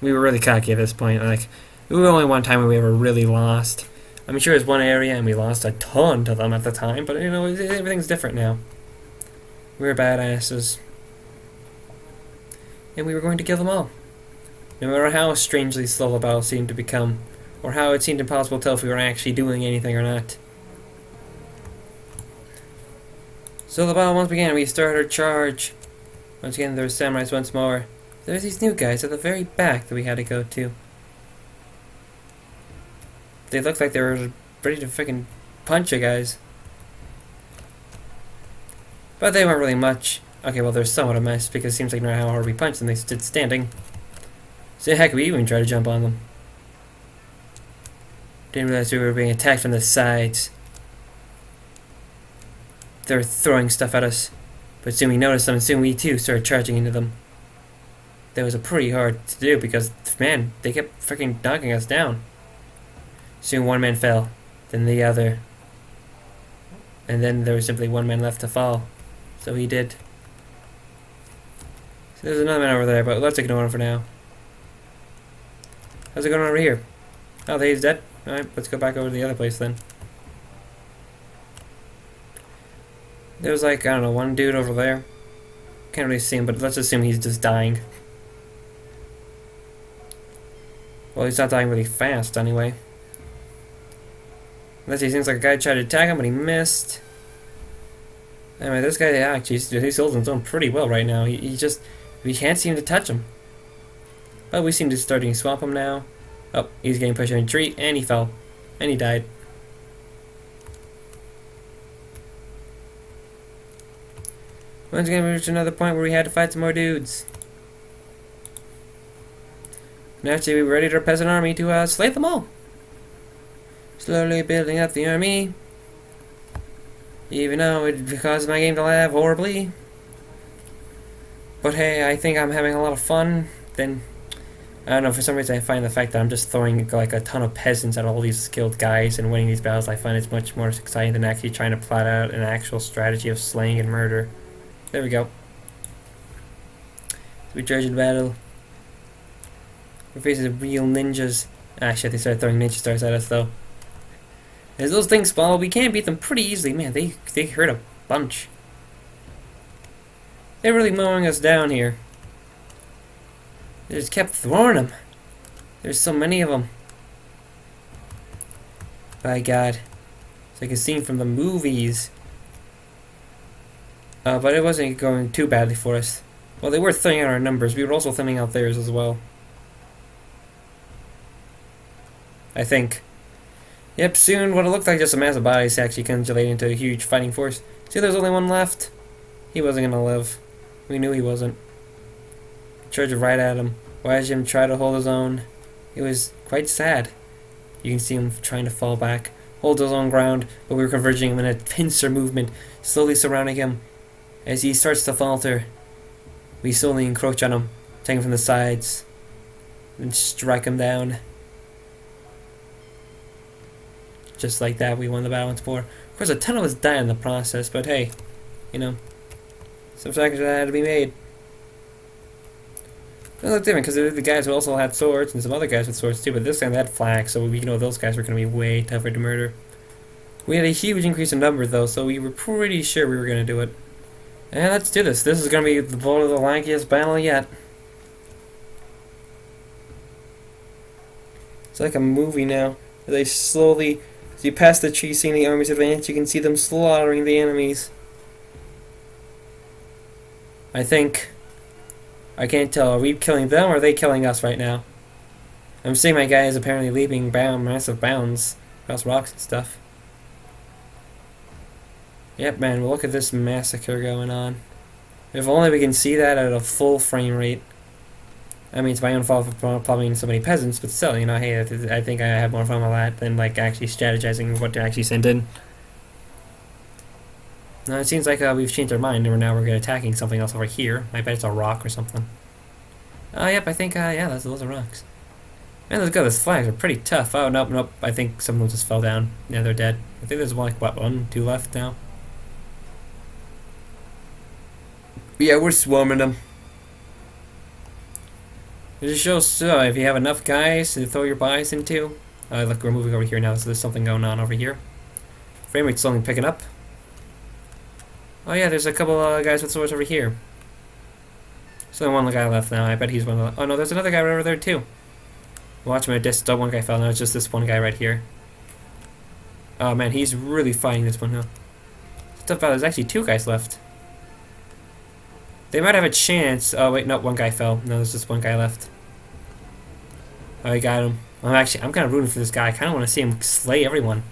Speaker 1: We were really cocky at this point. Like, it was only one time we ever really lost. I'm sure it was one area and we lost a ton to them at the time, but you know, everything's different now. We were badasses. And we were going to kill them all. No matter how strangely slow the battle seemed to become, or how it seemed impossible to tell if we were actually doing anything or not. So the battle once began, we started our charge. Once again, there were samurais once more. There's these new guys at the very back that we had to go to. They looked like they were ready to freaking punch you guys. But they weren't really much. Okay, well, they're somewhat a mess, because it seems like no matter how hard we punched them, they stood standing. So heck, we even tried to jump on them. Didn't realize we were being attacked from the sides. They were throwing stuff at us. But soon we noticed them, and soon we too started charging into them. That was pretty hard to do because, man, they kept freaking knocking us down. Soon one man fell, then the other. And then there was simply one man left to fall. So he did. So there's another man over there, but let's ignore him for now. How's it going over here? Oh, he's dead? Alright, let's go back over to the other place then. There was like, I don't know, one dude over there. Can't really see him, but let's assume he's just dying. Well, he's not dying really fast anyway. Unless he seems like a guy tried to attack him, but he missed. Anyway, this guy actually, he's holding his own pretty well right now. We can't seem to touch him. But we seem to start to swamp him now. Oh, he's getting pushed in a tree, and he fell. And he died. Once again, we reached another point where we had to fight some more dudes. Naturally, we readied our peasant army to slay them all. Slowly building up the army. Even though it caused my game to lag horribly. But hey, I think I'm having a lot of fun. Then, I don't know, for some reason I find the fact that I'm just throwing like a ton of peasants at all these skilled guys and winning these battles, I find it's much more exciting than actually trying to plot out an actual strategy of slaying and murder. There we go. We charge in battle. We're facing real ninjas. Actually, they started throwing ninja stars at us though. As those things fall, we can beat them pretty easily. Man, they hurt a bunch. They're really mowing us down here. They just kept throwing them. There's so many of them. By God. It's like a scene from the movies. But it wasn't going too badly for us. Well, they were thinning out our numbers. We were also thinning out theirs as well. I think. Yep, soon what it looked like just a mass of bodies actually congealed into a huge fighting force. See, there's only one left. He wasn't gonna live. We knew he wasn't. Charged right at him. Watched him try to hold his own. It was quite sad. You can see him trying to fall back, hold his own ground, but we were converging him in a pincer movement, slowly surrounding him. As he starts to falter, we slowly encroach on him, take him from the sides, and strike him down. Just like that, we won the battle once more. Of course, a ton of us died in the process, but hey, you know, some sacrifices had to be made. It looked different because the guys who also had swords and some other guys with swords too, but this time they had flags, so we know those guys were going to be way tougher to murder. We had a huge increase in numbers though, so we were pretty sure we were going to do it. And let's do this. This is going to be the one of the lankiest battle yet. It's like a movie now. They slowly, as you pass the tree, seeing the armies advance, you can see them slaughtering the enemies. I think, I can't tell, are we killing them or are they killing us right now? I'm seeing my guys apparently leaping massive bounds across rocks and stuff. Yep, man, well, look at this massacre going on. If only we can see that at a full frame rate. I mean, it's my own fault for probably so many peasants, but still, you know, hey, I think I have more fun with that than, like, actually strategizing what to actually send in. Now, it seems like we've changed our mind, and now we're attacking something else over here. I bet it's a rock or something. Yep, I think, yeah, those are rocks. Man, look at those flags, they're pretty tough. Oh, nope, I think some of them just fell down. Yeah, they're dead. I think there's, like, what, 1, 2 left now? Yeah, we're swarming them. It just shows if you have enough guys to throw your buys into. Look, we're moving over here now, so there's something going on over here. Frame rate's slowly picking up. Oh yeah, there's a couple guys with swords over here. So one guy left now. I bet he's one of the... Oh no, there's another guy right over there too. Watch my disc. One guy fell. Now it's just this one guy right here. Oh man, he's really fighting this one now. There's actually 2 guys left. They might have a chance. Oh wait, no, one guy fell. No, there's just one guy left. Oh, I got him. I'm kind of rooting for this guy. I kind of want to see him slay everyone.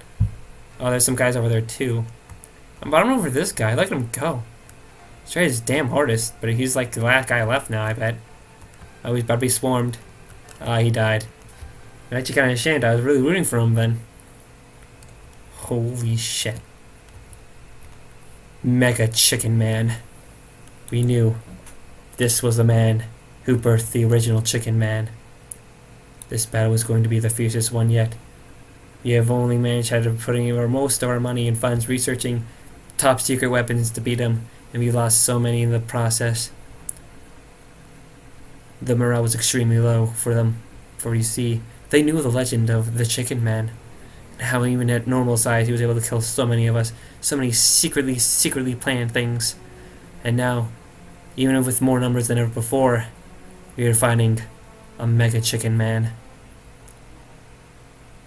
Speaker 1: Oh, there's some guys over there too. But I'm rooting for this guy. Let him go. He's trying his damn hardest, but he's like the last guy left now, I bet. Oh, he's about to be swarmed. He died. I'm actually kind of ashamed. I was really rooting for him then. Holy shit. Mega Chicken Man. We knew this was the man who birthed the original Chicken Man. This battle was going to be the fiercest one yet. We have only managed out of putting most of our money and funds researching top secret weapons to beat him, and we lost so many in the process. The morale was extremely low for them, for you see, they knew the legend of the Chicken Man, and how even at normal size he was able to kill so many of us, so many secretly planned things. And now, even with more numbers than ever before, we are finding a Mega Chicken Man.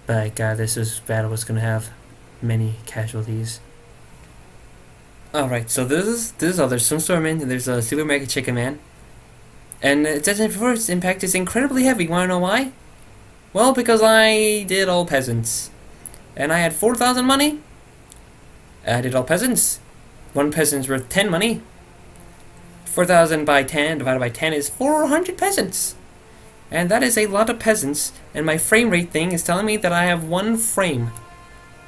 Speaker 1: By God, this battle was going to have many casualties. Alright, so there's some Stormman, and there's a Super Mega Chicken Man. And it says first impact is incredibly heavy. Wanna know why? Well, because I did all peasants. And I had 4,000 money. I did all peasants. One peasant's worth 10 money. 4,000 by 10 divided by 10 is 400 peasants. And that is a lot of peasants. And my frame rate thing is telling me that I have one frame.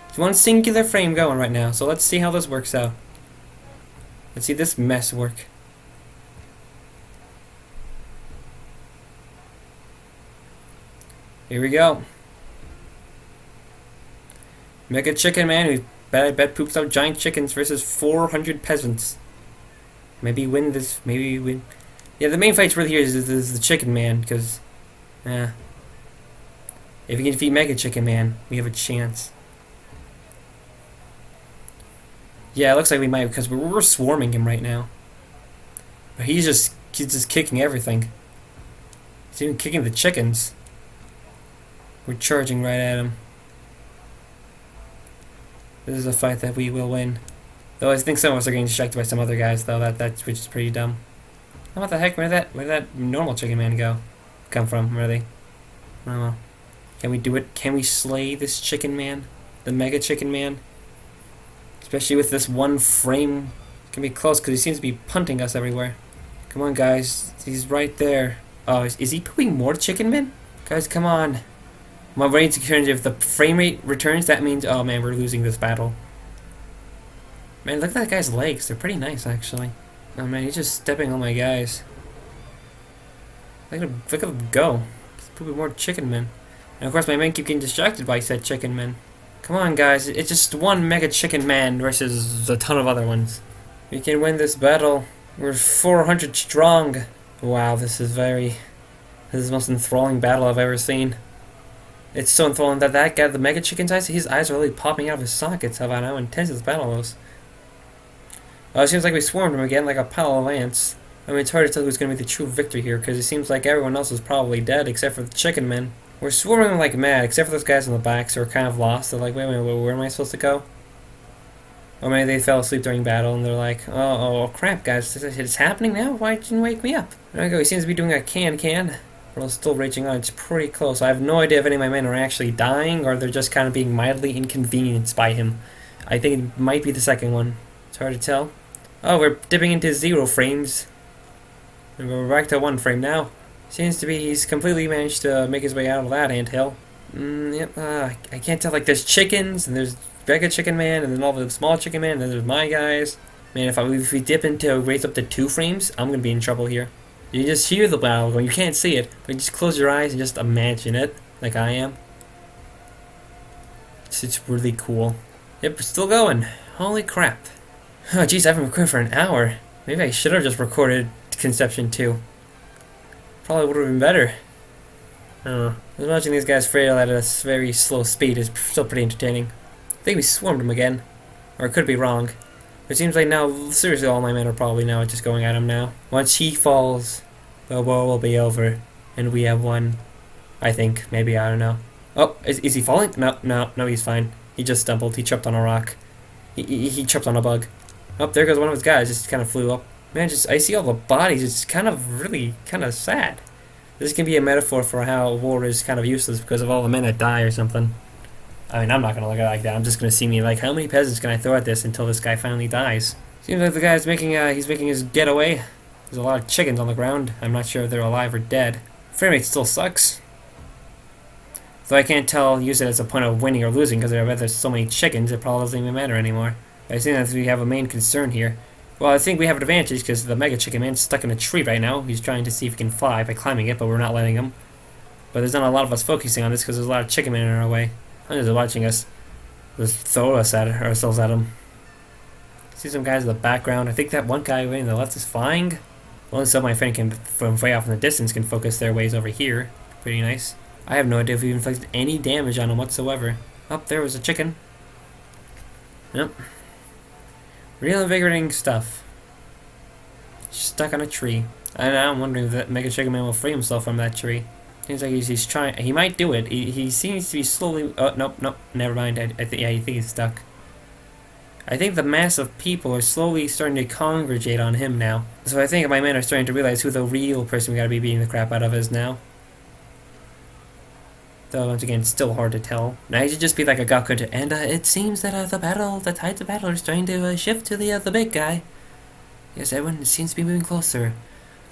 Speaker 1: It's one singular frame going right now. So let's see how this works out. Let's see this mess work. Here we go. Mega Chicken Man who I bet poops out giant chickens versus 400 peasants. Maybe win this. Maybe win. Yeah, the main fight's really here is the Chicken Man, because, if we can defeat Mega Chicken Man, we have a chance. Yeah, it looks like we might, because we're swarming him right now. But he's just kicking everything. He's even kicking the chickens. We're charging right at him. This is a fight that we will win. Though I think some of us are getting distracted by some other guys, though. Which is pretty dumb. What the heck? Where did that normal Chicken Man come from? Really? I don't know. Can we do it? Can we slay this Chicken Man? The Mega Chicken Man? Especially with this one frame. It can be close because he seems to be punting us everywhere. Come on, guys. He's right there. Oh, is he pooping more Chicken Men? Guys, come on. My brain's concerned if the frame rate returns, that means, oh man, we're losing this battle. Man, look at that guy's legs. They're pretty nice, actually. Oh man, he's just stepping on my guys. Look at him go. He's pooping more Chicken Men. And of course, my men keep getting distracted by said Chicken Men. Come on, guys. It's just one Mega Chicken Man versus a ton of other ones. We can win this battle. We're 400 strong. Wow, this is the most enthralling battle I've ever seen. It's so enthralling that guy, the Mega Chicken's eyes, his eyes are really popping out of his sockets. How about how intense this battle was? It seems like we swarmed him again like a pile of ants. I mean, it's hard to tell who's going to be the true victor here, because it seems like everyone else is probably dead except for the Chicken Men. We're swarming them like mad, except for those guys in the back, so we're kind of lost. They're like, wait a minute, where am I supposed to go? Or maybe they fell asleep during battle, and they're like, oh crap, guys, it's happening now? Why didn't you wake me up? There we go, he seems to be doing a can. We're still raging on. It's pretty close. I have no idea if any of my men are actually dying or they're just kind of being mildly inconvenienced by him. I think it might be the second one. It's hard to tell. Oh, we're dipping into 0 frames. We're back to 1 frame now. Seems to be he's completely managed to make his way out of that anthill. Yep. I can't tell. Like, there's chickens and there's Mega Chicken Man and then all the small Chicken Man and then there's my guys. Man, if we dip into raise up to 2 frames, I'm gonna be in trouble here. You just hear the battle going. You can't see it, but you just close your eyes and just imagine it, like I am. It's really cool. Yep, we're still going. Holy crap. Oh, jeez, I haven't recorded for an hour. Maybe I should have just recorded Conception 2. Probably would have been better. I don't know. Just watching these guys frail at a very slow speed is still pretty entertaining. I think we swarmed him again. Or it could be wrong. It seems like now, seriously, all my men are probably now just going at him now. Once he falls, the war will be over, and we have won. I think. Maybe, I don't know. Oh, is he falling? No, he's fine. He just stumbled. He tripped on a rock. He tripped on a bug. Oh, there goes one of his guys. Just kind of flew up. Man, I see all the bodies. It's kind of really kind of sad. This can be a metaphor for how war is kind of useless because of all the men that die or something. I mean, I'm not going to look at it like that. I'm just going to see me like, how many peasants can I throw at this until this guy finally dies? Seems like the guy's making his getaway. There's a lot of chickens on the ground. I'm not sure if they're alive or dead. Frame rate still sucks. Though I can't use it as a point of winning or losing because there's so many chickens, it probably doesn't even matter anymore. I think that we have a main concern here. Well, I think we have an advantage because the Mega Chicken Man's stuck in a tree right now. He's trying to see if he can fly by climbing it, but we're not letting him. But there's not a lot of us focusing on this because there's a lot of Chicken Men in our way. I'm just watching us. Just throw ourselves at him. See some guys in the background. I think that one guy way in the left is flying. Well, so my friend can, from way off in the distance, can focus their ways over here. Pretty nice. I have no idea if we inflicted any damage on him whatsoever. Oh, there was a chicken. Yep. Real invigorating stuff. Stuck on a tree. And I'm wondering if that Mega Chicken Man will free himself from that tree. Seems like he's trying. He might do it. He seems to be slowly. Oh, nope. Never mind. I think he's stuck. I think the mass of people are slowly starting to congregate on him now. So I think my men are starting to realize who the real person we gotta be beating the crap out of is now. Though, once again, it's still hard to tell. Now, he should just be like a Gakuto. And it seems that the tides of battle are starting to shift to the big guy. Yes, everyone seems to be moving closer.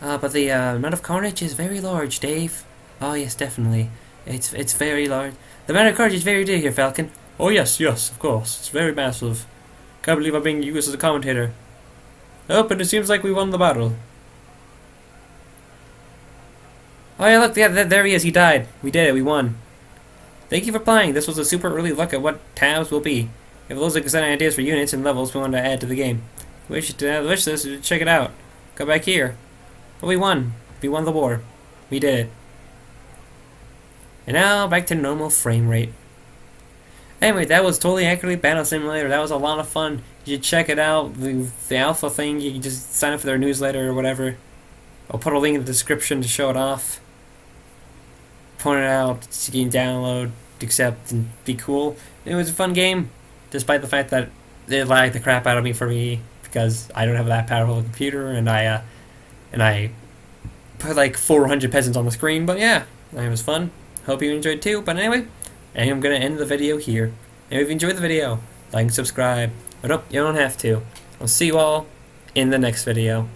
Speaker 1: But the amount of carnage is very large, Dave. Oh, yes, definitely. It's very large. The amount of carnage is very big here, Falcon. Oh, yes, of course. It's very massive. Can't believe I'm being used as a commentator. Oh, but it seems like we won the battle. Oh, yeah, look, yeah, there he is. He died. We did it. We won. Thank you for playing. This was a super early look at what tabs will be. If those are exciting ideas for units and levels we want to add to the game, wish this, check it out. Go back here. But we won. We won the war. We did it. And now back to normal frame rate. Anyway, that was Totally Accurately Battle Simulator. That was a lot of fun. You should check it out. The alpha thing, you can just sign up for their newsletter or whatever. I'll put a link in the description to show it off. Point it out, so you can download, accept, and be cool. It was a fun game, despite the fact that it lagged the crap out of me because I don't have that powerful computer, and I put like 400 peasants on the screen. But yeah, it was fun. Hope you enjoyed too. But anyway, I'm gonna end the video here. And if you enjoyed the video, like and subscribe. But nope, you don't have to. I'll see you all in the next video.